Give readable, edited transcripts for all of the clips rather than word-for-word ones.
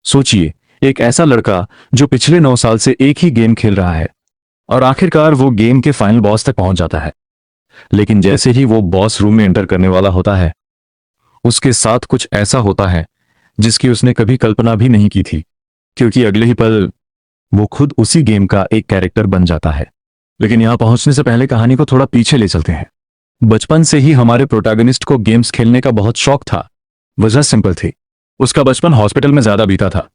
सोचिए, एक ऐसा लड़का जो पिछले 9 साल से एक ही गेम खेल रहा है और आखिरकार वो गेम के फाइनल बॉस तक पहुंच जाता है। लेकिन जैसे ही वो बॉस रूम में एंटर करने वाला होता है, उसके साथ कुछ ऐसा होता है जिसकी उसने कभी कल्पना भी नहीं की थी, क्योंकि अगले ही पल वो खुद उसी गेम का एक कैरेक्टर बन जाता है। लेकिन यहां पहुंचने से पहले कहानी को थोड़ा पीछे ले चलते हैं। बचपन से ही हमारे प्रोटैगनिस्ट को गेम्स खेलने का बहुत शौक था। वजह सिंपल थी, उसका बचपन हॉस्पिटल में ज्यादा बीता था,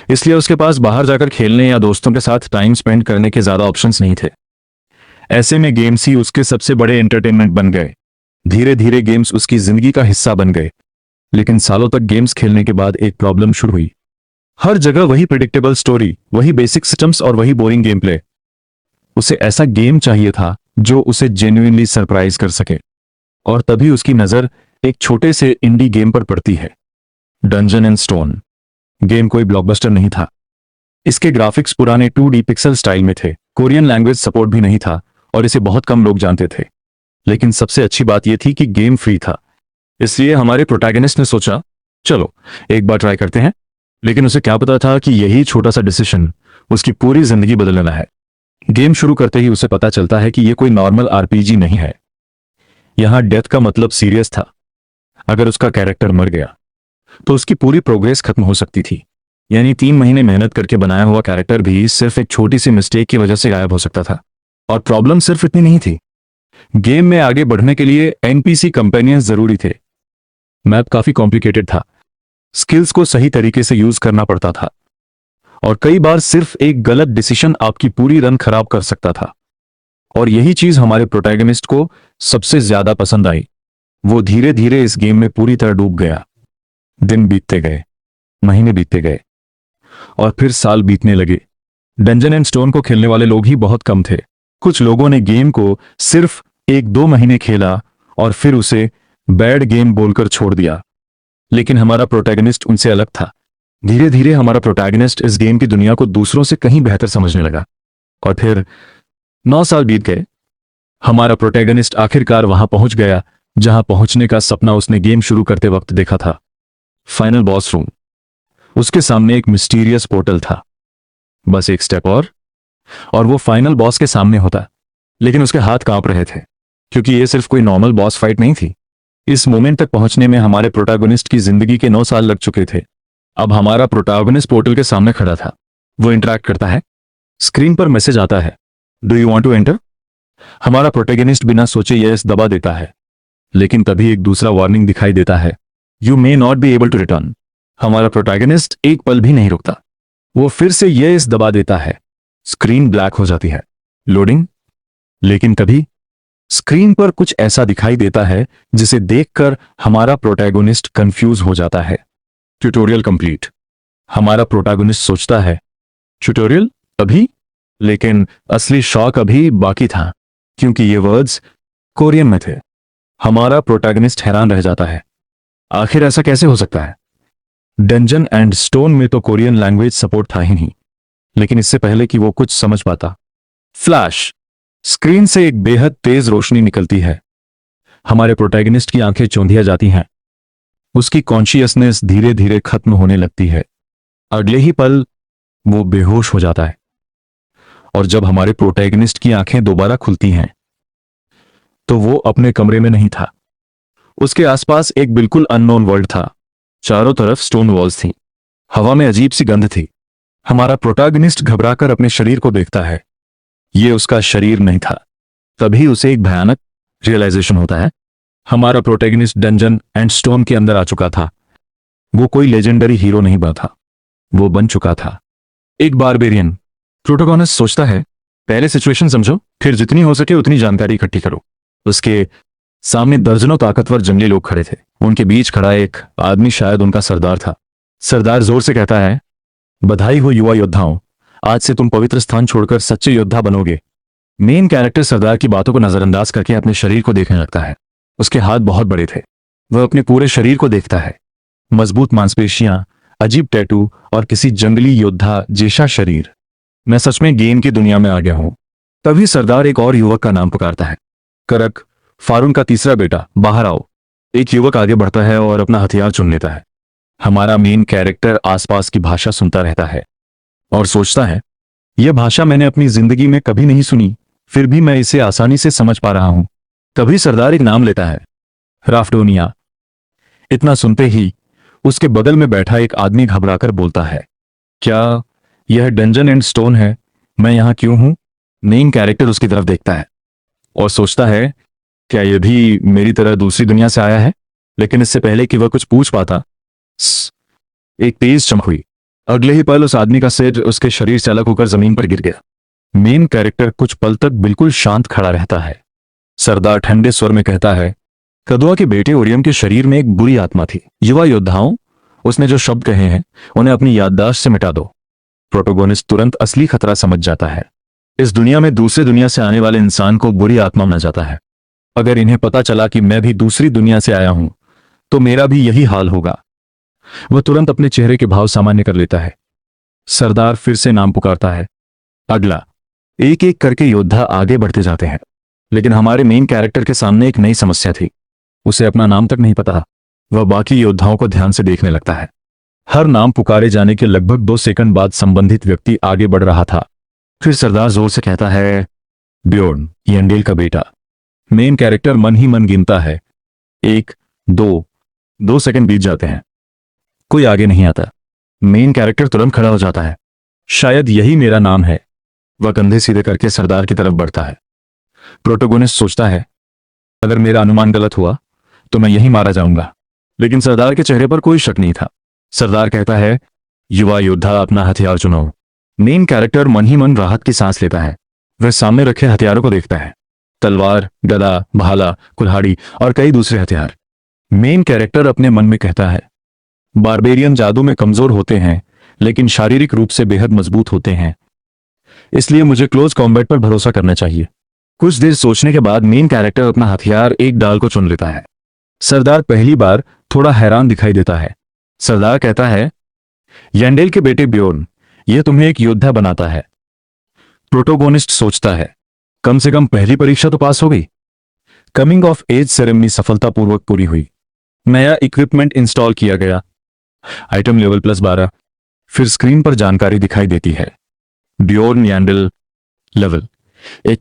इसलिए उसके पास बाहर जाकर खेलने या दोस्तों के साथ टाइम स्पेंड करने के ज्यादा ऑप्शंस नहीं थे। ऐसे में गेम्स ही उसके सबसे बड़े एंटरटेनमेंट बन गए। धीरे धीरे गेम्स उसकी जिंदगी का हिस्सा बन गए। लेकिन सालों तक गेम्स खेलने के बाद एक प्रॉब्लम शुरू हुई। हर जगह वही प्रिडिक्टेबल स्टोरी, वही बेसिक सिस्टम्स और वही बोरिंग गेम प्ले। उसे ऐसा गेम चाहिए था जो उसे जेन्युइनली सरप्राइज कर सके। और तभी उसकी नजर एक छोटे से इंडी गेम पर पड़ती है, डंजन एंड स्टोन। गेम कोई ब्लॉकबस्टर नहीं था। इसके ग्राफिक्स पुराने 2D पिक्सल स्टाइल में थे, कोरियन लैंग्वेज सपोर्ट भी नहीं था और इसे बहुत कम लोग जानते थे। लेकिन सबसे अच्छी बात यह थी कि गेम फ्री था। इसलिए हमारे प्रोटैगनिस्ट ने सोचा, चलो एक बार ट्राई करते हैं। लेकिन उसे क्या पता था कि यही छोटा सा डिसीजन उसकी पूरी जिंदगी बदल देना है। गेम शुरू करते ही उसे पता चलता है कि यह कोई नॉर्मल RPG नहीं है। यहां डेथ का मतलब सीरियस था। अगर उसका कैरेक्टर मर गया तो उसकी पूरी प्रोग्रेस खत्म हो सकती थी। यानी 3 महीने मेहनत करके बनाया हुआ कैरेक्टर भी सिर्फ एक छोटी सी मिस्टेक की वजह से गायब हो सकता था। और प्रॉब्लम सिर्फ इतनी नहीं थी, गेम में आगे बढ़ने के लिए NPC कंपेनियंस जरूरी थे। मैप काफी कॉम्प्लिकेटेड था, स्किल्स को सही तरीके से यूज करना पड़ता था और कई बार सिर्फ एक गलत डिसीजन आपकी पूरी रन खराब कर सकता था। और यही चीज हमारे प्रोटैगनिस्ट को सबसे ज्यादा पसंद आई। वो धीरे धीरे इस गेम में पूरी तरह डूब गया। दिन बीतते गए, महीने बीतते गए और फिर साल बीतने लगे। डंजन एंड स्टोन को खेलने वाले लोग ही बहुत कम थे। कुछ लोगों ने गेम को सिर्फ 1-2 महीने खेला और फिर उसे बैड गेम बोलकर छोड़ दिया। लेकिन हमारा प्रोटैगनिस्ट उनसे अलग था। धीरे धीरे हमारा प्रोटैगनिस्ट इस गेम की दुनिया को दूसरों से कहीं बेहतर समझने लगा। और फिर 9 साल बीत गए। हमारा प्रोटैगनिस्ट आखिरकार वहां पहुंच गया जहां पहुंचने का सपना उसने गेम शुरू करते वक्त देखा था, फाइनल बॉस रूम। उसके सामने एक मिस्टीरियस पोर्टल था। बस एक स्टेप और वो फाइनल बॉस के सामने होता। लेकिन उसके हाथ कांप रहे थे, क्योंकि ये सिर्फ कोई नॉर्मल बॉस फाइट नहीं थी। इस मोमेंट तक पहुंचने में हमारे प्रोटैगनिस्ट की जिंदगी के 9 साल लग चुके थे। अब हमारा प्रोटैगनिस्ट पोर्टल के सामने खड़ा था। वो इंटरैक्ट करता है। स्क्रीन पर मैसेज आता है, do you want to enter. हमारा प्रोटैगनिस्ट बिना सोचे यस दबा देता है। लेकिन तभी एक दूसरा वार्निंग दिखाई देता है, you may not be able to return. हमारा प्रोटैगनिस्ट एक पल भी नहीं रुकता। वो फिर से यस दबा देता है। स्क्रीन ब्लैक हो जाती है, लोडिंग। लेकिन तभी स्क्रीन पर कुछ ऐसा दिखाई देता है जिसे देखकर हमारा प्रोटैगनिस्ट कंफ्यूज हो जाता है, ट्यूटोरियल कंप्लीट। हमारा प्रोटैगनिस्ट सोचता है, ट्यूटोरियल अभी? लेकिन असली शॉक अभी बाकी था, क्योंकि ये वर्ड्स कोरियन में थे। हमारा प्रोटैगनिस्ट हैरान रह जाता है, आखिर ऐसा कैसे हो सकता है? डंजन एंड स्टोन में तो कोरियन लैंग्वेज सपोर्ट था ही नहीं। लेकिन इससे पहले कि वो कुछ समझ पाता, फ्लैश! स्क्रीन से एक बेहद तेज रोशनी निकलती है। हमारे प्रोटैगनिस्ट की आंखें चौंधिया जाती हैं। उसकी कॉन्शियसनेस धीरे धीरे खत्म होने लगती है। अगले ही पल वो बेहोश हो जाता है। और जब हमारे प्रोटैगनिस्ट की आंखें दोबारा खुलती हैं तो वो अपने कमरे में नहीं था। उसके आसपास एक बिल्कुल अननोन वर्ल्ड था। चारों तरफ स्टोन वॉल्स थी, हवा में अजीब सी गंध थी। हमारा प्रोटैगनिस्ट घबराकर अपने शरीर को देखता है। ये उसका शरीर नहीं था। तभी उसे एक भयानक रियलाइजेशन होता है, हमारा प्रोटैगनिस्ट डंजन एंड स्टोन के अंदर आ चुका था। वो कोई लेजेंडरी हीरो नहीं बना था, वो बन चुका था एक बारबेरियन। प्रोटैगनिस्ट सोचता है, पहले सिचुएशन समझो, फिर जितनी हो सके उतनी जानकारी इकट्ठी करो। उसके सामने दर्जनों ताकतवर जंगली लोग खड़े थे। उनके बीच खड़ा एक आदमी, शायद उनका सरदार था। सरदार जोर से कहता है, बधाई हो युवा योद्धाओं, आज से तुम पवित्र स्थान छोड़कर सच्चे योद्धा बनोगे। मेन कैरेक्टर सरदार की बातों को नजरअंदाज करके अपने शरीर को देखने लगता है। उसके हाथ बहुत बड़े थे। वह अपने पूरे शरीर को देखता है, मजबूत मांसपेशियां, अजीब टैटू और किसी जंगली योद्धा जैसा शरीर। मैं सच में गेम की दुनिया में आ गया हूं। तभी सरदार एक और युवक का नाम पुकारता है, करक, फारून का तीसरा बेटा, बाहर आओ। एक युवक आगे बढ़ता है और अपना हथियार चुन लेता है। हमारा मेन कैरेक्टर आसपास की भाषा सुनता रहता है और सोचता है, यह भाषा मैंने अपनी जिंदगी में कभी नहीं सुनी, फिर भी मैं इसे आसानी से समझ पा रहा हूं। तभी सरदार एक नाम लेता है, राफ्डोनिया। इतना सुनते ही उसके बगल में बैठा एक आदमी घबराकर बोलता है, क्या यह डंजन एंड स्टोन है? मैं यहां क्यों हूं? मेन कैरेक्टर उसकी तरफ देखता है और सोचता है, क्या यह भी मेरी तरह दूसरी दुनिया से आया है? लेकिन इससे पहले कि वह कुछ पूछ पाता, एक तेज चमक हुई। अगले ही पल उस आदमी का सिर उसके शरीर से अलग होकर जमीन पर गिर गया। मेन कैरेक्टर कुछ पल तक बिल्कुल शांत खड़ा रहता है। सरदार ठंडे स्वर में कहता है, कदुआ के बेटे ओरियम के शरीर में एक बुरी आत्मा थी। युवा योद्धाओं, उसने जो शब्द कहे हैं उन्हें अपनी याददाश्त से मिटा दो। प्रोटोगोनिस्ट तुरंत असली खतरा समझ जाता है। इस दुनिया में दूसरे दुनिया से आने वाले इंसान को बुरी आत्मा माना जाता है। अगर इन्हें पता चला कि मैं भी दूसरी दुनिया से आया हूं तो मेरा भी यही हाल होगा। वह तुरंत अपने चेहरे के भाव सामान्य कर लेता है। सरदार फिर से नाम पुकारता है। अगला। एक एक करके योद्धा आगे बढ़ते जाते हैं, लेकिन हमारे मेन कैरेक्टर के सामने एक नई समस्या थी। उसे अपना नाम तक नहीं पता। वह बाकी योद्धाओं को ध्यान से देखने लगता है। हर नाम पुकारे जाने के लगभग 2 सेकंड बाद संबंधित व्यक्ति आगे बढ़ रहा था। फिर सरदार जोर से कहता है, ब्योर्न, येंडेल का बेटा। मेन कैरेक्टर मन ही मन गिनता है। 1, 2 सेकंड बीत जाते हैं, कोई आगे नहीं आता। मेन कैरेक्टर तुरंत खड़ा हो जाता है। शायद यही मेरा नाम है। वह कंधे सीधे करके सरदार की तरफ बढ़ता है। प्रोटोगोनिस्ट सोचता है, अगर मेरा अनुमान गलत हुआ तो मैं यहीं मारा जाऊंगा। लेकिन सरदार के चेहरे पर कोई शक नहीं था। सरदार कहता है, युवा योद्धा, अपना हथियार चुनो। मेन कैरेक्टर मन ही मन राहत की सांस लेता है। वह सामने रखे हथियारों को देखता है। तलवार, गदा, भाला, कुल्हाड़ी और कई दूसरे हथियार। मेन कैरेक्टर अपने मन में कहता है, बारबेरियन जादू में कमजोर होते हैं लेकिन शारीरिक रूप से बेहद मजबूत होते हैं, इसलिए मुझे क्लोज कॉम्बैट पर भरोसा करना चाहिए। कुछ देर सोचने के बाद मेन कैरेक्टर अपना हथियार एक डाल को चुन लेता है। सरदार पहली बार थोड़ा हैरान दिखाई देता है। सरदार कहता है, येंडेल के बेटे ब्योर्न, यह तुम्हें एक योद्धा बनाता है। प्रोटोगोनिस्ट सोचता है, कम से कम पहली परीक्षा तो पास हो गई। कमिंग ऑफ एज सेरेमनी सफलतापूर्वक पूरी हुई। नया इक्विपमेंट इंस्टॉल किया गया। Item level +12। फिर स्क्रीन पर जानकारी दिखाई देती है। Bjorn Yandel level 1,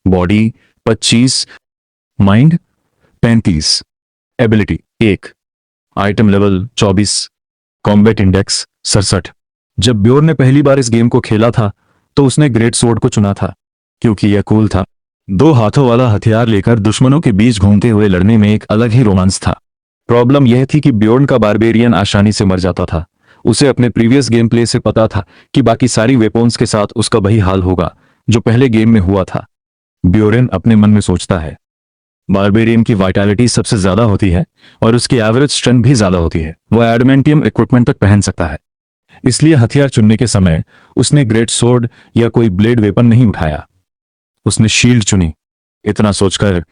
body 25, mind 35, ability 1, item level 24, combat index 67। जब ब्योर्न ने पहली बार इस गेम को खेला था तो उसने ग्रेट स्वॉर्ड को चुना था क्योंकि यह कूल था। 2 हाथों वाला हथियार लेकर दुश्मनों के बीच घूमते हुए लड़ने में एक अलग ही रोमांस था। प्रॉब्लम यह थी कि ब्योर्न का बारबेरियन आसानी से मर जाता था। उसे अपने प्रीवियस गेम प्ले से पता था कि बाकी सारी वेपन्स के साथ उसका वही हाल होगा जो पहले गेम में हुआ था। ब्योर्न अपने मन में सोचता है, बारबेरियन की वाइटैलिटी सबसे ज्यादा होती है और उसकी एवरेज स्ट्रेंथ भी ज्यादा होती है। वह एडमेंटियम इक्विपमेंट तक पहन सकता है। इसलिए हथियार चुनने के समय उसने ग्रेट स्वॉर्ड या कोई ब्लेड वेपन नहीं उठाया। उसने शील्ड चुनी। इतना सोचकर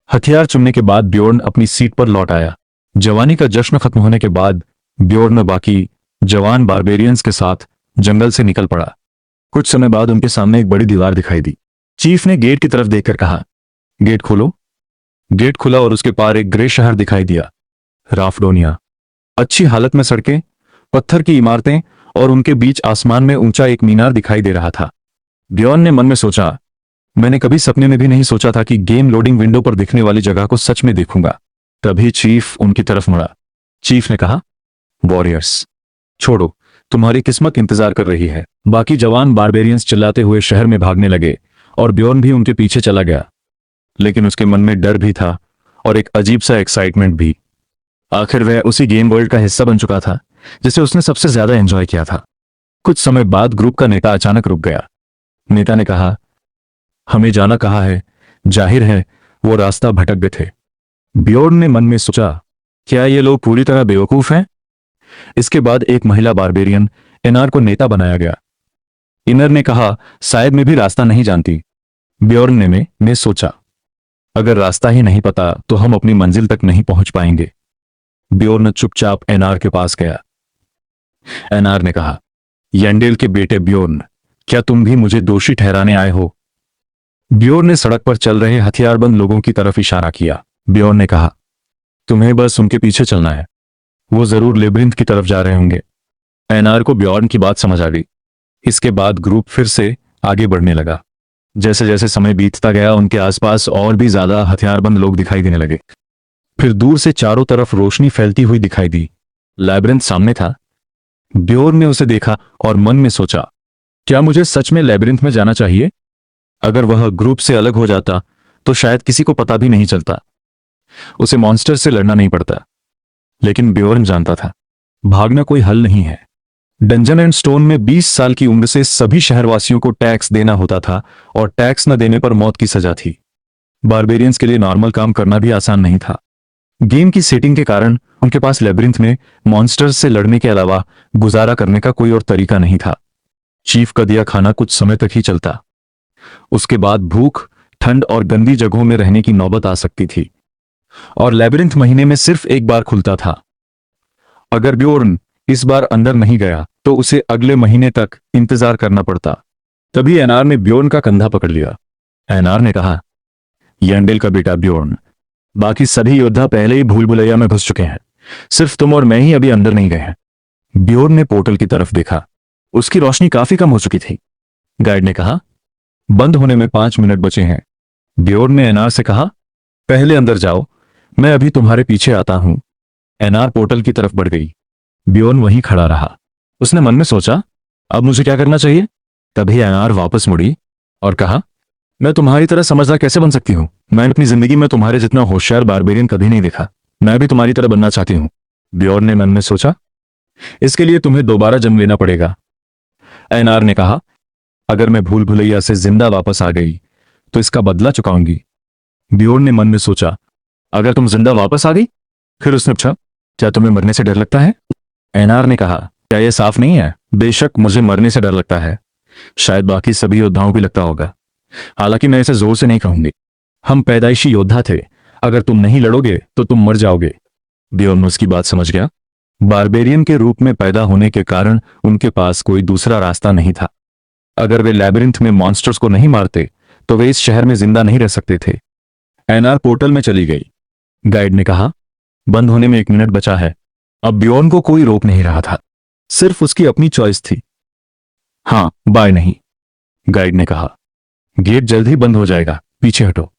हथियार चुनने के बाद ब्योर्न अपनी सीट पर लौट आया। जवानी का जश्न खत्म होने के बाद ब्योर्न बाकी जवान बारबेरियंस के साथ जंगल से निकल पड़ा। कुछ समय बाद उनके सामने एक बड़ी दीवार दिखाई दी। चीफ ने गेट की तरफ देखकर कहा, गेट खोलो। गेट खुला और उसके पार एक ग्रे शहर दिखाई दिया, राफ्डोनिया। अच्छी हालत में सड़कें, पत्थर की इमारतें और उनके बीच आसमान में ऊंचा एक मीनार दिखाई दे रहा था। ब्योर्न ने मन में सोचा, मैंने कभी सपने में भी नहीं सोचा था कि गेम लोडिंग विंडो पर दिखने वाली जगह को सच में देखूंगा। तभी चीफ उनकी तरफ मुड़ा। चीफ ने कहा, वॉरियर्स, छोड़ो, तुम्हारी किस्मत इंतजार कर रही है। बाकी जवान बारबेरियंस चिल्लाते हुए शहर में भागने लगे और ब्योर्न भी उनके पीछे चला गया। लेकिन उसके मन में डर भी था और एक अजीब सा एक्साइटमेंट भी। आखिर वह उसी गेम वर्ल्ड का हिस्सा बन चुका था जिसे उसने सबसे ज्यादा एंजॉय किया था। कुछ समय बाद ग्रुप का नेता अचानक रुक गया। नेता ने कहा, हमें जाना कहाँ है? जाहिर है वो रास्ता भटक गए थे। ब्योर्न ने मन में सोचा, क्या ये लोग पूरी तरह बेवकूफ हैं? इसके बाद एक महिला बारबेरियन इनार को नेता बनाया गया। इनर ने कहा, शायद मैं भी रास्ता नहीं जानती। ब्योर्न ने सोचा, अगर रास्ता ही नहीं पता तो हम अपनी मंजिल तक नहीं पहुंच पाएंगे। ब्योर्न चुपचाप एनार के पास गया। एनार ने कहा, येंडेल के बेटे ब्योर्न, क्या तुम भी मुझे दोषी ठहराने आए हो? ब्योर्न ने सड़क पर चल रहे हथियारबंद लोगों की तरफ इशारा किया। ब्योर्न ने कहा, तुम्हें बस उनके पीछे चलना है। वो जरूर लेब्रिंथ की तरफ जा रहे होंगे। एनआर को ब्यॉर्न की बात समझ आ गई। इसके बाद ग्रुप फिर से आगे बढ़ने लगा। जैसे जैसे समय बीतता गया उनके आसपास और भी ज्यादा हथियारबंद लोग दिखाई देने लगे। फिर दूर से चारों तरफ रोशनी फैलती हुई दिखाई दी। लैब्रिंथ सामने था। ब्योर ने उसे देखा और मन में सोचा, क्या मुझे सच में लैब्रिंथ में जाना चाहिए? अगर वह ग्रुप से अलग हो जाता तो शायद किसी को पता भी नहीं चलता। उसे मॉन्स्टर से लड़ना नहीं पड़ता। लेकिन ब्योर्न जानता था, भागना कोई हल नहीं है। डंजन एंड स्टोन में 20 साल की उम्र से सभी शहरवासियों को टैक्स देना होता था और टैक्स न देने पर मौत की सजा थी। बारबेरियंस के लिए नॉर्मल काम करना भी आसान नहीं था। गेम की सेटिंग के कारण उनके पास लेब्रिंथ में मॉन्स्टर्स से लड़ने के अलावा गुजारा करने का कोई और तरीका नहीं था। चीफ का दिया खाना कुछ समय तक ही चलता। उसके बाद भूख, ठंड और गंदी जगहों में रहने की नौबत आ सकती थी। और लेब्रिंथ महीने में सिर्फ एक बार खुलता था। अगर ब्योर्न इस बार अंदर नहीं गया तो उसे अगले महीने तक इंतजार करना पड़ता। तभी एनआर ने ब्योर्न का कंधा पकड़ लिया। एनआर ने कहा, यंडेल का बेटा ब्योर्न, बाकी सभी योद्धा पहले ही भूल भुलैया में घुस चुके हैं। सिर्फ तुम और मैं ही अभी अंदर नहीं गए हैं। ब्योर्न ने पोर्टल की तरफ देखा। उसकी रोशनी काफी कम हो चुकी थी। गाइड ने कहा, बंद होने में 5 मिनट बचे हैं। ब्योर्न ने एनआर से कहा, पहले अंदर जाओ, मैं अभी तुम्हारे पीछे आता हूं। एनआर पोर्टल की तरफ बढ़ गई। ब्योर्न वहीं खड़ा रहा। उसने मन में सोचा, अब मुझे क्या करना चाहिए? तभी एनआर वापस मुड़ी और कहा, मैं तुम्हारी तरह समझदार कैसे बन सकती हूं? मैंने अपनी जिंदगी में तुम्हारे जितना होशियार बारबेरियन कभी नहीं देखा। मैं भी तुम्हारी तरह बनना चाहती हूं। ब्योर्न ने मन में सोचा, इसके लिए तुम्हें दोबारा जन्म लेना पड़ेगा। एनआर ने कहा, अगर मैं भूल भुलैया से जिंदा वापस आ गई तो इसका बदला चुकाऊंगी। ब्योर्न ने मन में सोचा, अगर तुम जिंदा वापस आ गई? फिर उसने पूछा, क्या तुम्हें मरने से डर लगता है? एनआर ने कहा, क्या यह साफ नहीं है? बेशक मुझे मरने से डर लगता है। शायद बाकी सभी योद्धाओं को लगता होगा। हालांकि मैं इसे जोर से नहीं कहूंगी। हम पैदाइशी योद्धा थे। अगर तुम नहीं लड़ोगे तो तुम मर जाओगे। ब्योर्न उसकी बात समझ गया। बारबेरियन के रूप में पैदा होने के कारण उनके पास कोई दूसरा रास्ता नहीं था। अगर वे लैबिरिंथ में मॉन्स्टर्स को नहीं मारते तो वे इस शहर में जिंदा नहीं रह सकते थे। एनआर पोर्टल में चली गई। गाइड ने कहा, बंद होने में 1 मिनट बचा है। अब ब्योर्न को कोई रोक नहीं रहा था, सिर्फ उसकी अपनी चॉइस थी। हाँ, बाय नहीं, गाइड ने कहा। गेट जल्द ही बंद हो जाएगा, पीछे हटो।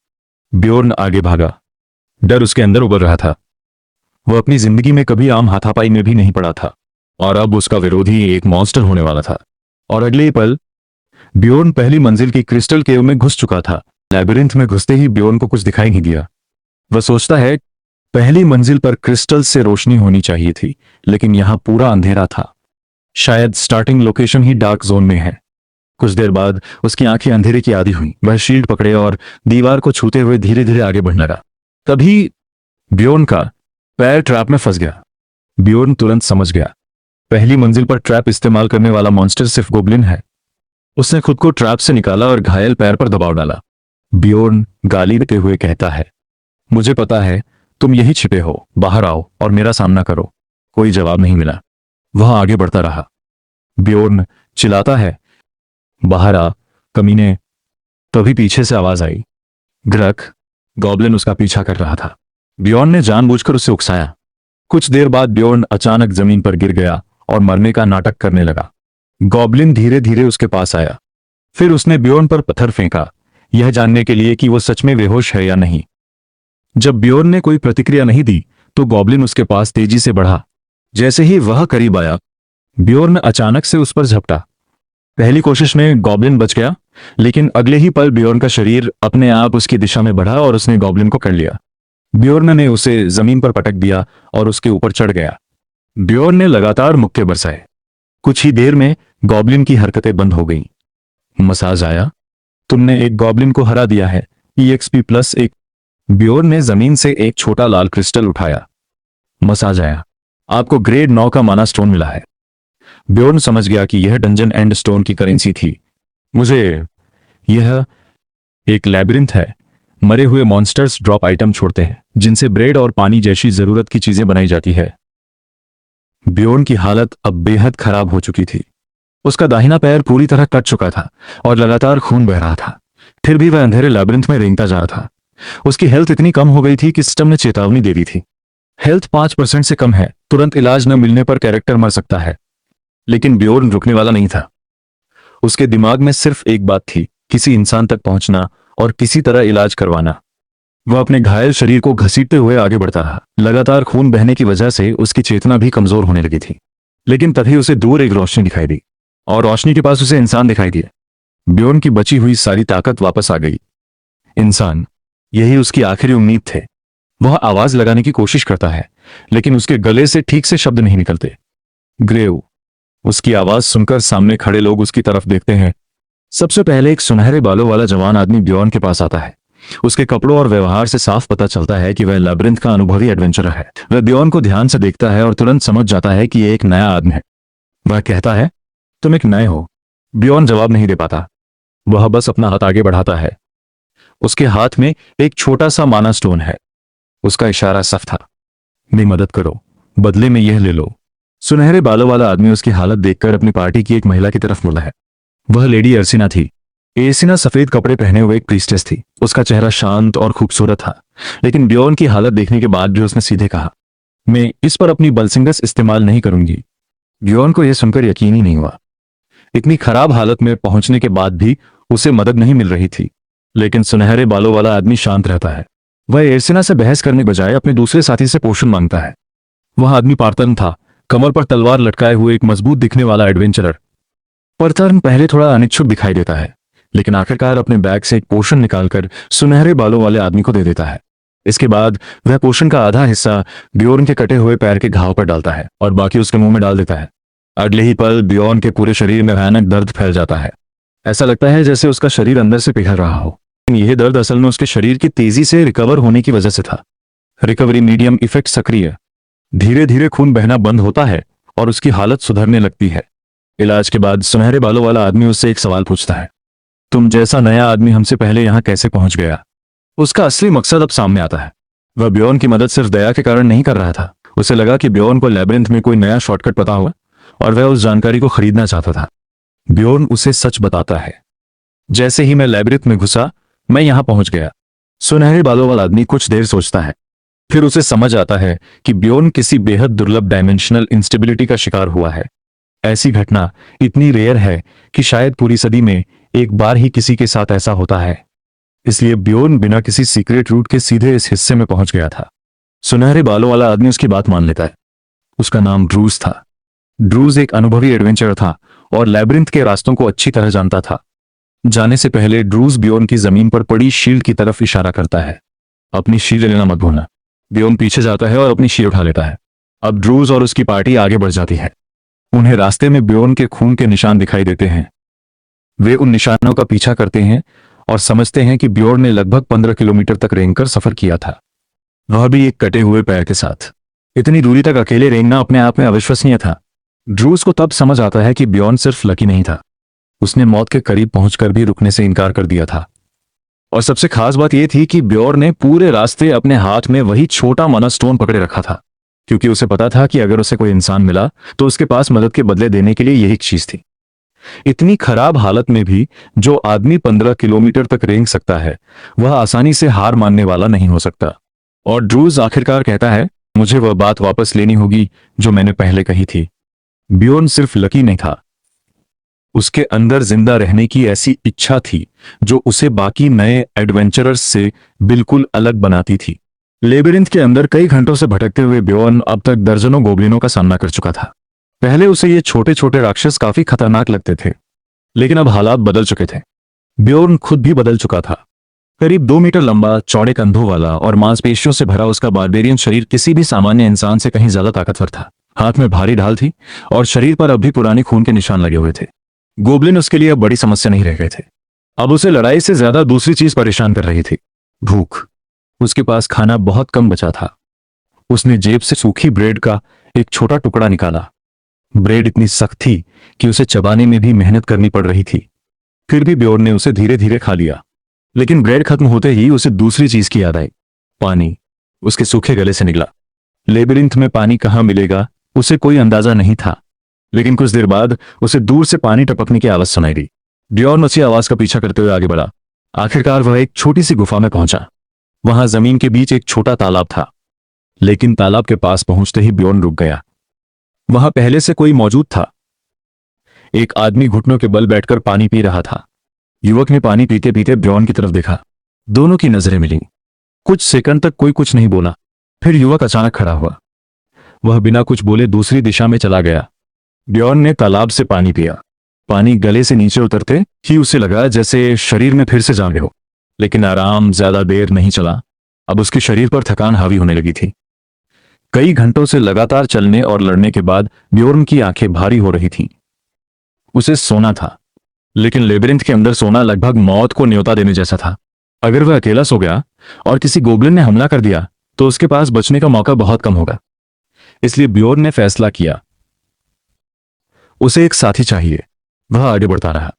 ब्योर्न आगे भागा। डर उसके अंदर उभर रहा था। वह अपनी जिंदगी में कभी आम हाथापाई में भी नहीं पड़ा था और अब उसका विरोधी एक मॉन्स्टर होने वाला था। और अगले ही पल ब्योर्न पहली मंजिल की क्रिस्टल केव में घुस चुका था। लैबिरिंथ में घुसते ही ब्योर्न को कुछ दिखाई नहीं दिया। वह सोचता है, पहली मंजिल पर क्रिस्टल से रोशनी होनी चाहिए थी, लेकिन यहां पूरा अंधेरा था। शायद स्टार्टिंग लोकेशन ही डार्क जोन में है। कुछ देर बाद उसकी आंखें अंधेरे की आदी हुई। वह शील्ड पकड़े और दीवार को छूते हुए धीरे धीरे आगे बढ़ने लगा। तभी ब्योर्न का पैर ट्रैप में फंस गया। ब्योर्न तुरंत समझ गया, पहली मंजिल पर ट्रैप इस्तेमाल करने वाला मॉन्स्टर सिर्फ गोब्लिन है। उसने खुद को ट्रैप से निकाला और घायल पैर पर दबाव डाला। ब्योर्न गाली देते हुए कहता है, मुझे पता है तुम यही छिपे हो, बाहर आओ और मेरा सामना करो। कोई जवाब नहीं मिला। वह आगे बढ़ता रहा। ब्योर्न चिल्लाता है, बाहर आ कमीने। तभी पीछे से आवाज आई, ग्रक। गॉब्लिन उसका पीछा कर रहा था। ब्योर्न ने जानबूझकर उसे उकसाया। कुछ देर बाद ब्योर्न अचानक जमीन पर गिर गया और मरने का नाटक करने लगा। गॉब्लिन धीरे धीरे उसके पास आया। फिर उसने ब्योर्न पर पत्थर फेंका, यह जानने के लिए कि वो सच में बेहोश है या नहीं। जब ब्योर्न ने कोई प्रतिक्रिया नहीं दी तो गॉब्लिन उसके पास तेजी से बढ़ा। जैसे ही वह करीब आया, ब्योर्न अचानक से उस पर झपटा। पहली कोशिश में गॉब्लिन बच गया, लेकिन अगले ही पल ब्योर्न का शरीर अपने आप उसकी दिशा में बढ़ा और उसने गॉब्लिन को कर लिया। ब्योर्न ने उसे जमीन पर पटक दिया और उसके ऊपर चढ़ गया। ब्योर्न ने लगातार मुक्के बरसाए। कुछ ही देर में गॉब्लिन की हरकतें बंद हो गईं। मसाज आया, तुमने एक गॉब्लिन को हरा दिया है, EXP+1। ब्योर्न ने जमीन से एक छोटा लाल क्रिस्टल उठाया। मसाज आया, आपको ग्रेड 9 का माना स्टोन मिला है। ब्योर्न समझ गया कि यह डंजन एंड स्टोन की करेंसी थी। यह एक लैबिरिंथ है। मरे हुए मॉन्स्टर्स ड्रॉप आइटम छोड़ते हैं, जिनसे ब्रेड और पानी जैसी जरूरत की चीजें बनाई जाती है। ब्योर्न की हालत अब बेहद खराब हो चुकी थी। उसका दाहिना पैर पूरी तरह कट चुका था और लगातार खून बह रहा था। फिर भी वह अंधेरे लैबिरिंथ में रेंगता जा रहा था। उसकी हेल्थ इतनी कम हो गई थी कि सिस्टम ने चेतावनी दे दी थी। हेल्थ 5% से कम है, तुरंत इलाज न मिलने पर कैरेक्टर मर सकता है। लेकिन ब्योर्न रुकने वाला नहीं था। उसके दिमाग में सिर्फ एक बात थी, किसी इंसान तक पहुंचना और किसी तरह इलाज करवाना। वह अपने घायल शरीर को घसीटते हुए आगे बढ़ता रहा। लगातार खून बहने की वजह से उसकी चेतना भी कमजोर होने लगी थी। लेकिन तभी उसे दूर एक रोशनी दिखाई दी और रोशनी के पास उसे इंसान दिखाई दिया। ब्योर्न की बची हुई सारी ताकत वापस आ गई। इंसान, यही उसकी आखिरी उम्मीद थे। वह आवाज लगाने की कोशिश करता है, लेकिन उसके गले से ठीक से शब्द नहीं निकलते। ग्रेव। उसकी आवाज सुनकर सामने खड़े लोग उसकी तरफ देखते हैं। सबसे पहले एक सुनहरे बालों वाला जवान आदमी ब्योर्न के पास आता है। उसके कपड़ों और व्यवहार से साफ पता चलता है कि वह लैबिरिंथ का अनुभवी एडवेंचरर है। वह ब्योर्न को ध्यान से देखता है और तुरंत समझ जाता है कि यह एक नया आदमी है। वह कहता है, तुम एक नए हो। ब्योर्न जवाब नहीं दे पाता। वह बस अपना हाथ आगे बढ़ाता है। उसके हाथ में एक छोटा सा माना स्टोन है। उसका इशारा साफ था, मेरी मदद करो, बदले में यह ले लो। सुनहरे बालों वाला आदमी उसकी हालत देखकर अपनी पार्टी की एक महिला की तरफ मुड़ा है। वह लेडी एर्सिना थी। एर्सिना सफेद कपड़े पहने हुए एक प्रीस्टेस थी। उसका चेहरा शांत और खूबसूरत था, लेकिन ब्योर्न की हालत देखने के बाद भी उसने सीधे कहा, मैं इस पर अपनी बलसिंगस इस्तेमाल नहीं करूंगी। ब्योर्न को यह सुनकर यकीन ही नहीं हुआ। इतनी खराब हालत में पहुंचने के बाद भी उसे मदद नहीं मिल रही थी। लेकिन सुनहरे बालों वाला आदमी शांत रहता है। वह एर्सिना से बहस करने के बजाय अपने दूसरे साथी से पोषण मांगता है। वह आदमी पार्थर्न था, कमर पर तलवार लटकाए हुए एक मजबूत दिखने वाला एडवेंचरर। पार्थर्न पहले थोड़ा अनिच्छुक दिखाई देता है, लेकिन आखिरकार अपने बैग से एक पोषण निकालकर सुनहरे बालों वाले आदमी को दे देता है। इसके बाद वह पोषण का आधा हिस्सा ब्योर्न के कटे हुए पैर के घाव पर डालता है और बाकी उसके मुंह में डाल देता है। अगले ही पल ब्योर्न के पूरे शरीर में भयानक दर्द फैल जाता है। ऐसा लगता है जैसे उसका शरीर अंदर से पिघल रहा हो। यह दर्द असल में उसके शरीर की तेजी से रिकवर होने की वजह से था। रिकवरी मीडियम इफेक्ट सक्रिय। धीरे धीरे खून बहना बंद होता है और उसकी हालत सुधरने लगती है। इलाज के बाद सुनहरे बालों वाला आदमी उससे एक सवाल पूछता है, तुम जैसा नया आदमी हमसे पहले यहां कैसे पहुंच गया? उसका असली मकसद अब सामने आता है। वह ब्योर्न की मदद सिर्फ दया के कारण नहीं कर रहा था। उसे लगा कि ब्योर्न को लैबिरिंथ में कोई नया शॉर्टकट पता हुआ और वह उस जानकारी को खरीदना चाहता था। ब्योर्न उसे सच बताता है, जैसे ही मैं लैबिरिंथ में घुसा, मैं यहां पहुंच गया। सुनहरे बालों वाला आदमी कुछ देर सोचता है, फिर उसे समझ आता है कि ब्योर्न किसी बेहद दुर्लभ डायमेंशनल इंस्टेबिलिटी का शिकार हुआ है। ऐसी घटना इतनी रेयर है कि शायद पूरी सदी में एक बार ही किसी के साथ ऐसा होता है। इसलिए ब्योर्न बिना किसी सीक्रेट रूट के सीधे इस हिस्से में पहुंच गया था। सुनहरे बालों वाला आदमी उसकी बात मान लेता है। उसका नाम ड्रूज था। ड्रूज एक अनुभवी एडवेंचरर था और लैबिरिंथ के रास्तों को अच्छी तरह जानता था। जाने से पहले ड्रूज ब्योर्न की जमीन पर पड़ी शील्ड की तरफ इशारा करता है, अपनी शील्ड लेना मत भूलना। ब्योर्न पीछे जाता है और अपनी शील्ड उठा लेता है। अब ड्रूज और उसकी पार्टी आगे बढ़ जाती है। उन्हें रास्ते में ब्योर्न के खून के निशान दिखाई देते हैं। वे उन निशानों का पीछा करते हैं और समझते हैं कि ब्योर्न ने लगभग 15 किलोमीटर तक रेंगकर सफर किया था, वह भी एक कटे हुए पैर के साथ। इतनी दूरी तक अकेले रेंगना अपने आप में अविश्वसनीय था। ड्रूज को तब समझ आता है कि ब्योर्न सिर्फ लकी नहीं था, उसने मौत के करीब पहुंचकर भी रुकने से इनकार कर दिया था। और सबसे खास बात यह थी कि ब्योर्न ने पूरे रास्ते अपने हाथ में वही छोटा माना स्टोन पकड़े रखा था, क्योंकि उसे पता था कि अगर उसे कोई इंसान मिला तो उसके पास मदद के बदले देने के लिए यही चीज थी। इतनी खराब हालत में भी जो आदमी 15 किलोमीटर तक रेंग सकता है, वह आसानी से हार मानने वाला नहीं हो सकता। और ड्रूज आखिरकार कहता है, मुझे वह बात वापस लेनी होगी जो मैंने पहले कही थी। ब्योर्न सिर्फ लकी नहीं था, उसके अंदर जिंदा रहने की ऐसी इच्छा थी जो उसे बाकी नए एडवेंचरर्स से बिल्कुल अलग बनाती थी। लेबिरिंथ के अंदर कई घंटों से भटकते हुए ब्योर्न अब तक दर्जनों गोब्लिनों का सामना कर चुका था। पहले उसे ये छोटे छोटे राक्षस काफी खतरनाक लगते थे, लेकिन अब हालात बदल चुके थे। ब्योर्न खुद भी बदल चुका था। करीब 2 मीटर लंबा, चौड़े कंधों वाला और मांसपेशियों से भरा उसका बारबेरियन शरीर किसी भी सामान्य इंसान से कहीं ज्यादा ताकतवर था। हाथ में भारी ढाल थी और शरीर पर अब भी पुराने खून के निशान लगे हुए थे। गोब्लिन उसके लिए अब बड़ी समस्या नहीं रह गए थे। अब उसे लड़ाई से ज्यादा दूसरी चीज परेशान कर रही थी, भूख। उसके पास खाना बहुत कम बचा था। उसने जेब से सूखी ब्रेड का एक छोटा टुकड़ा निकाला। ब्रेड इतनी सख्त थी कि उसे चबाने में भी मेहनत करनी पड़ रही थी। फिर भी ब्योर्न ने उसे धीरे धीरे खा लिया। लेकिन ब्रेड खत्म होते ही उसे दूसरी चीज की याद आई, पानी। उसके सूखे गले से निकला। लेबिरिंथ में पानी कहाँ मिलेगा उसे कोई अंदाजा नहीं था, लेकिन कुछ देर बाद उसे दूर से पानी टपकने की आवाज सुनाई दी। ब्योर्न उसी आवाज का पीछा करते हुए आगे बढ़ा। आखिरकार वह एक छोटी सी गुफा में पहुंचा। वहां जमीन के बीच एक छोटा तालाब था। लेकिन तालाब के पास पहुंचते ही ब्योर्न रुक गया। वहां पहले से कोई मौजूद था। एक आदमी घुटनों के बल बैठकर पानी पी रहा था। युवक ने पानी पीते पीते ब्योर्न की तरफ देखा। दोनों की नजरें मिलीं। कुछ सेकंड तक कोई कुछ नहीं बोला। फिर युवक अचानक खड़ा हुआ। वह बिना कुछ बोले दूसरी दिशा में चला गया। ब्योर्न ने तालाब से पानी पिया। पानी गले से नीचे उतरते ही उसे लगा जैसे शरीर में फिर से जान हो। लेकिन आराम ज्यादा देर नहीं चला। अब उसके शरीर पर थकान हावी होने लगी थी। कई घंटों से लगातार चलने और लड़ने के बाद ब्योर्न की आंखें भारी हो रही थीं। उसे सोना था, लेकिन लेबिरिंथ के अंदर सोना लगभग मौत को न्योता देने जैसा था। अगर वह अकेला सो गया और किसी गोब्लिन ने हमला कर दिया तो उसके पास बचने का मौका बहुत कम होगा। इसलिए ब्योर्न ने फैसला किया, उसे एक साथी चाहिए। वह आगे बढ़ता रहा।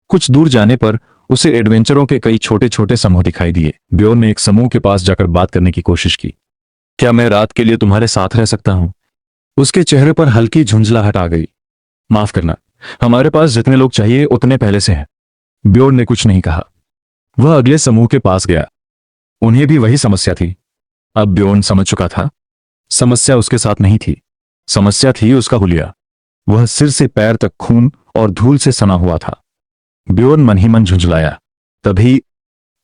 कुछ दूर जाने पर उसे एडवेंचरों के कई छोटे छोटे समूह दिखाई दिए। ब्योर्न ने एक समूह के पास जाकर बात करने की कोशिश की। क्या मैं रात के लिए तुम्हारे साथ रह सकता हूं? उसके चेहरे पर हल्की झुंझलाहट आ गई। माफ करना, हमारे पास जितने लोग चाहिए उतने पहले से हैं। ब्योर्न ने कुछ नहीं कहा। वह अगले समूह के पास गया। उन्हें भी वही समस्या थी। अब ब्योर्न समझ चुका था, समस्या उसके साथ नहीं थी, समस्या थी उसका हुलिया। वह सिर से पैर तक खून और धूल से सना हुआ था। ब्योर्न मन ही मन झुंझलाया। तभी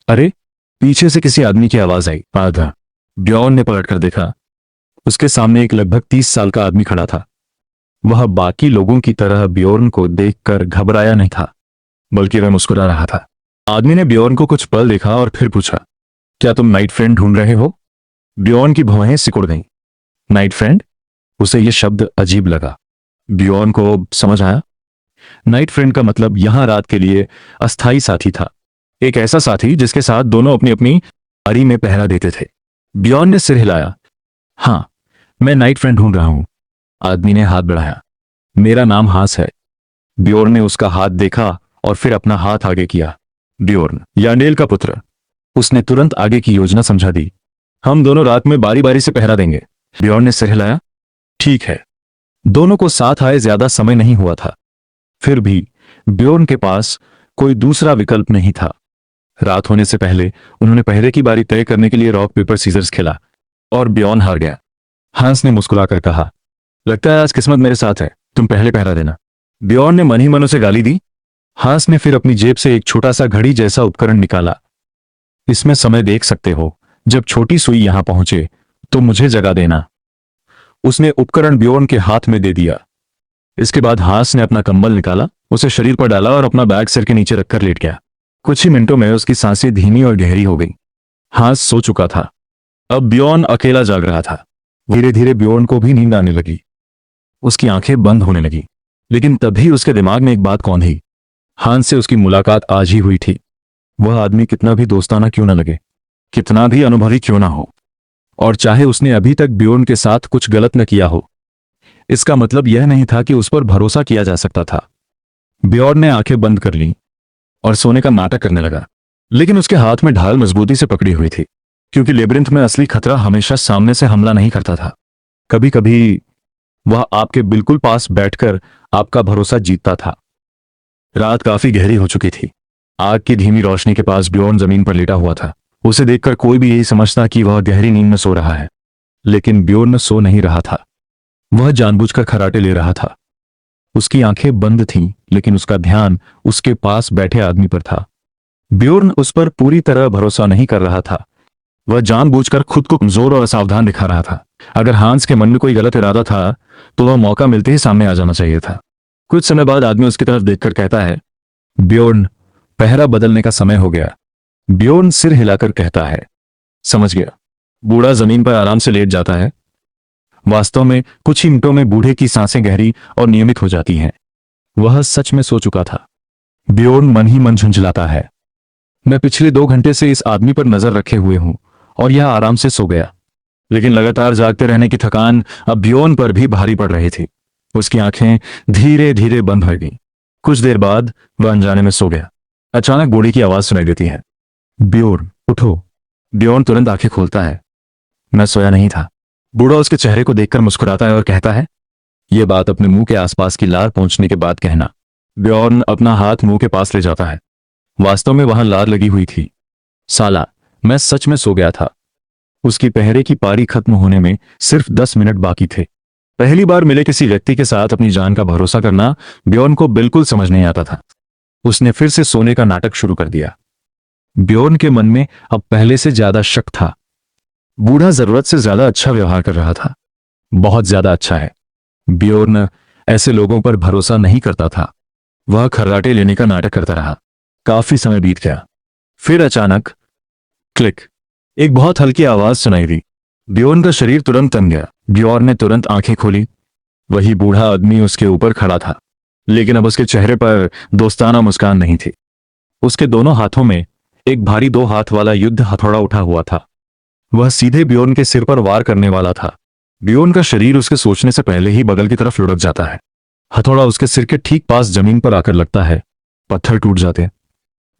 अरे, पीछे से किसी आदमी की आवाज आई। आधा। ब्योर्न ने पलटकर देखा। उसके सामने एक लगभग 30 साल का आदमी खड़ा था। वह बाकी लोगों की तरह ब्योर्न को देखकर घबराया नहीं था, बल्कि वह मुस्कुरा रहा था। आदमी ने ब्योर्न को कुछ पल देखा और फिर पूछा, क्या तुम नाइट फ्रेंड ढूंढ रहे हो? ब्योर्न की भौहें सिकुड़ गईं। Night friend? उसे यह शब्द अजीब लगा। ब्योर्न को समझ आया, नाइट फ्रेंड का मतलब यहां रात के लिए अस्थाई साथी था। एक ऐसा साथी जिसके साथ दोनों अपनी अपनी अरी में पहरा देते थे। ब्योर्न ने सिर हिलाया। हां, मैं नाइट फ्रेंड ढूंढ रहा हूं। आदमी ने हाथ बढ़ाया। मेरा नाम हास है। ब्योर्न ने उसका हाथ देखा और फिर अपना हाथ आगे किया। ब्योर्न, यानेल का पुत्र। उसने तुरंत आगे की योजना समझा दी। हम दोनों रात में बारी बारी से पहरा देंगे। ब्योर्न ने सिर हिलाया। ठीक है। दोनों को साथ आए ज्यादा समय नहीं हुआ था। फिर भी ब्योर्न के पास कोई दूसरा विकल्प नहीं था। रात होने से पहले उन्होंने पहरे की बारी तय करने के लिए रॉक पेपर सीजर्स खेला और ब्योर्न हार गया। हांस ने मुस्कुराकर कहा, लगता है आज किस्मत मेरे साथ है, तुम पहले पहरा देना। ब्योर्न ने मन ही मन उसे गाली दी। हांस ने फिर अपनी जेब से एक छोटा सा घड़ी जैसा उपकरण निकाला। इसमें समय देख सकते हो। जब छोटी सुई यहां पहुंचे तो मुझे जगा देना। उसने उपकरण ब्योर्न के हाथ में दे दिया। इसके बाद हांस ने अपना कंबल निकाला, उसे शरीर पर डाला और अपना बैग सिर के नीचे रखकर लेट गया। कुछ ही मिनटों में उसकी सांसें धीमी और गहरी हो गई। हांस सो चुका था। अब ब्योर्न अकेला जाग रहा था। धीरे धीरे ब्योर्न को भी नींद आने लगी। उसकी आंखें बंद होने लगी। लेकिन तभी उसके दिमाग में एक बात कौन थी। हांस से उसकी मुलाकात आज ही हुई थी। वह आदमी कितना भी दोस्ताना क्यों न लगे, कितना भी अनुभवी क्यों ना हो, और चाहे उसने अभी तक ब्योर्न के साथ कुछ गलत न किया हो, इसका मतलब यह नहीं था कि उस पर भरोसा किया जा सकता था। ब्योर्न ने आंखें बंद कर लीं और सोने का नाटक करने लगा। लेकिन उसके हाथ में ढाल मजबूती से पकड़ी हुई थी, क्योंकि लेबिरिंथ में असली खतरा हमेशा सामने से हमला नहीं करता था। कभी कभी वह आपके बिल्कुल पास बैठकर आपका भरोसा जीतता था। रात काफी गहरी हो चुकी थी। आग की धीमी रोशनी के पास ब्योर्न जमीन पर लेटा हुआ था। उसे देखकर कोई भी यही समझता कि वह गहरी नींद में सो रहा है, लेकिन ब्योर्न सो नहीं रहा था। वह जानबूझकर खर्राटे ले रहा था। उसकी आंखें बंद थीं, लेकिन उसका ध्यान उसके पास बैठे आदमी पर था। ब्योर्न उस पर पूरी तरह भरोसा नहीं कर रहा था। वह जानबूझकर खुद को कमजोर और असावधान दिखा रहा था। अगर हांस के मन में कोई गलत इरादा था तो वह मौका मिलते ही सामने आ जाना चाहिए था। कुछ समय बाद आदमी उसकी तरफ देखकर कहता है, ब्योर्न, पहरा बदलने का समय हो गया। ब्योर्न सिर हिलाकर कहता है, समझ गया। बूढ़ा जमीन पर आराम से लेट जाता है। वास्तव में कुछ ही मिनटों में बूढ़े की सांसें गहरी और नियमित हो जाती हैं। वह सच में सो चुका था। ब्योर्न मन ही मन झुंझलाता है, मैं पिछले 2 घंटे से इस आदमी पर नजर रखे हुए हूं और यह आराम से सो गया। लेकिन लगातार जागते रहने की थकान अब ब्योर्न पर भी भारी पड़ रही थी। उसकी आंखें धीरे धीरे बंद हो गईं। कुछ देर बाद वह अनजाने में सो गया। अचानक बूढ़ी की आवाज सुनाई देती है, ब्योर्न उठो। ब्योर्न तुरंत आंखें खोलता है। मैं सोया नहीं था। बूढ़ा उसके चेहरे को देखकर मुस्कुराता है और कहता है, यह बात अपने मुंह के आसपास की लार पहुंचने के बाद कहना। ब्योर्न अपना हाथ मुंह के पास ले जाता है। वास्तव में वहां लार लगी हुई थी। साला, मैं सच में सो गया था। उसकी पहरे की पारी खत्म होने में सिर्फ 10 मिनट बाकी थे। पहली बार मिले किसी व्यक्ति के साथ अपनी जान का भरोसा करना ब्योर्न को बिल्कुल समझ नहीं आता था। उसने फिर से सोने का नाटक शुरू कर दिया। ब्योर्न के मन में अब पहले से ज्यादा शक था। बूढ़ा जरूरत से ज्यादा अच्छा व्यवहार कर रहा था, बहुत ज्यादा अच्छा है। ब्योर्न ऐसे लोगों पर भरोसा नहीं करता था। वह खर्राटे लेने का नाटक करता रहा। काफी समय बीत गया। फिर अचानक क्लिक, एक बहुत हल्की आवाज सुनाई दी। ब्योर्न का शरीर तुरंत तन गया। ब्योर्न ने तुरंत आंखें खोली। वही बूढ़ा आदमी उसके ऊपर खड़ा था, लेकिन अब उसके चेहरे पर दोस्ताना मुस्कान नहीं थी। उसके दोनों हाथों में एक भारी 2 हाथ वाला युद्ध हथौड़ा उठा हुआ था। वह सीधे ब्योर्न के सिर पर वार करने वाला था। ब्योर्न का शरीर उसके सोचने से पहले ही बगल की तरफ लुढ़क जाता है। हथौड़ा उसके सिर के ठीक पास जमीन पर आकर लगता है। पत्थर टूट जाते।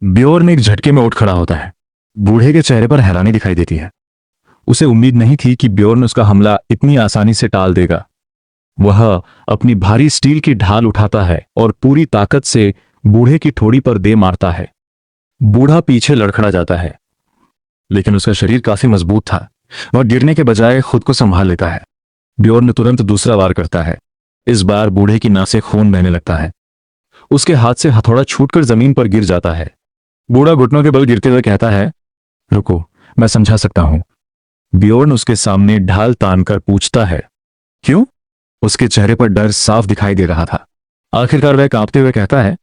ब्योर्न एक झटके में उठ खड़ा होता है। बूढ़े के चेहरे पर हैरानी दिखाई देती है। उसे उम्मीद नहीं थी कि ब्योर्न उसका हमला इतनी आसानी से टाल देगा। वह अपनी भारी स्टील की ढाल उठाता है और पूरी ताकत से बूढ़े की ठोड़ी पर दे मारता है। बूढ़ा पीछे लड़खड़ा जाता है, लेकिन उसका शरीर काफी मजबूत था। वह गिरने के बजाय खुद को संभाल लेता है। ब्योर्न तुरंत दूसरा वार करता है। इस बार बूढ़े की नाक से खून बहने लगता है। उसके हाथ से हथौड़ा छूटकर जमीन पर गिर जाता है। बूढ़ा घुटनों के बल गिरते हुए कहता है, रुको, मैं समझा सकता हूं। ब्योर्न उसके सामने ढाल तानकर पूछता है, क्यों? उसके चेहरे पर डर साफ दिखाई दे रहा था। आखिरकार वह कांपते हुए कहता है,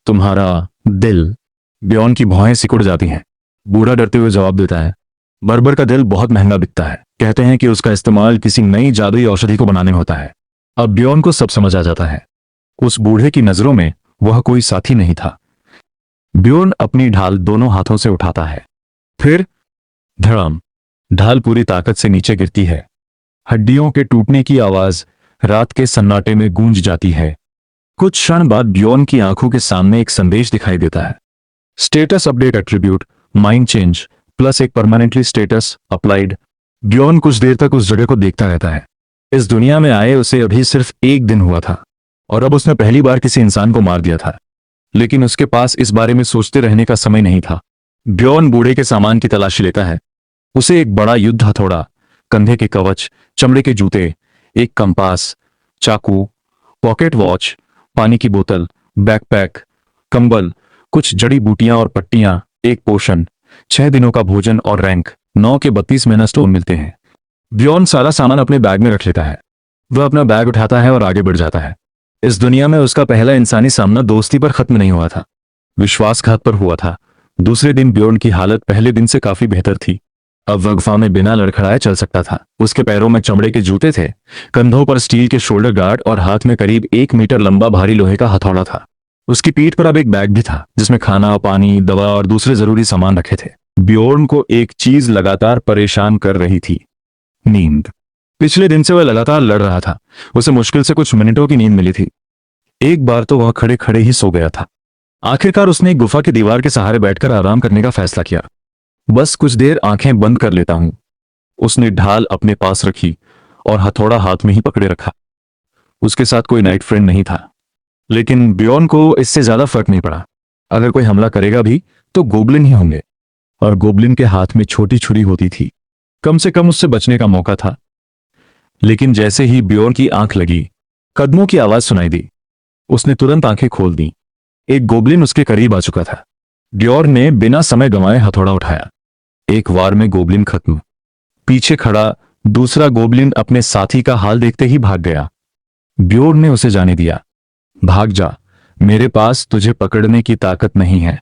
तुम्हारा दिल। ब्योर्न की भौहें सिकुड़ जाती हैं। बूढ़ा डरते हुए जवाब देता है, बर्बर का दिल बहुत महंगा बिकता है। कहते हैं कि उसका इस्तेमाल किसी नई जादुई औषधि को बनाने में होता है। अब ब्योर्न को सब समझ आ जाता है। उस बूढ़े की नजरों में वह कोई साथी नहीं था। ब्योर्न अपनी ढाल दोनों हाथों से उठाता है। फिर धड़ाम, ढाल पूरी ताकत से नीचे गिरती है। हड्डियों के टूटने की आवाज रात के सन्नाटे में गूंज जाती है। कुछ क्षण बाद ब्योर्न की आंखों के सामने एक संदेश दिखाई देता है। Status update attribute mind change plus एक परमानेंटली स्टेटस अप्लाइड। ब्योर्न कुछ देर तक उस जगह को देखता रहता है। इस दुनिया में आए उसे अभी सिर्फ 1 दिन हुआ था और अब उसने पहली बार किसी इंसान को मार दिया था, लेकिन उसके पास इस बारे में सोचते रहने का समय नहीं था। ब्योर्न बूढ़े के सामान की तलाशी लेता है। उसे एक बड़ा युद्ध हथौड़ा, कंधे के कवच, चमड़े के जूते, एक कंपास, चाकू, पॉकेट वॉच, पानी की बोतल, बैकपैक, कंबल, कुछ जड़ी बूटियां और पट्टियां, एक पोषण, 6 दिनों का भोजन और रैंक 9 के 32 मेना स्टोन मिलते हैं। ब्योर्न सारा सामान अपने बैग में रख लेता है। वह अपना बैग उठाता है और आगे बढ़ जाता है। इस दुनिया में उसका पहला इंसानी सामना दोस्ती पर खत्म नहीं हुआ था, विश्वासघात पर हुआ था। दूसरे दिन ब्योर्न की हालत पहले दिन से काफी बेहतर थी। अब वह गुफा में बिना लड़खड़ाए चल सकता था। उसके पैरों में चमड़े के जूते थे, कंधों पर स्टील के शोल्डर गार्ड और हाथ में करीब 1 मीटर लंबा भारी लोहे का हथौड़ा था। उसकी पीठ पर अब एक बैग भी था, जिसमें खाना, पानी, दवा और दूसरे जरूरी सामान रखे थे। ब्योर्न को एक चीज लगातार परेशान कर रही थी, नींद। पिछले दिन से वह लगातार लड़ रहा था। उसे मुश्किल से कुछ मिनटों की नींद मिली थी। एक बार तो वह खड़े खड़े ही सो गया था। आखिरकार उसने एक गुफा की दीवार के सहारे बैठकर आराम करने का फैसला किया। बस कुछ देर आंखें बंद कर लेता हूं। उसने ढाल अपने पास रखी और हथौड़ा हाथ में ही पकड़े रखा। उसके साथ कोई नाइट फ्रेंड नहीं था, लेकिन ब्योर्न को इससे ज्यादा फर्क नहीं पड़ा। अगर कोई हमला करेगा भी तो गोब्लिन ही होंगे, और गोब्लिन के हाथ में छोटी छुरी होती थी। कम से कम उससे बचने का मौका था। लेकिन जैसे ही ब्योर्न की आंख लगी, कदमों की आवाज सुनाई दी। उसने तुरंत आंखें खोल दी। एक गोब्लिन उसके करीब आ चुका था। ब्योर्न ने बिना समय गंवाए हथौड़ा उठाया। एक वार में गोब्लिन खत्म। पीछे खड़ा दूसरा गोब्लिन अपने साथी का हाल देखते ही भाग गया। ब्योर्न ने उसे जाने दिया, भाग जा, मेरे पास तुझे पकड़ने की ताकत नहीं है।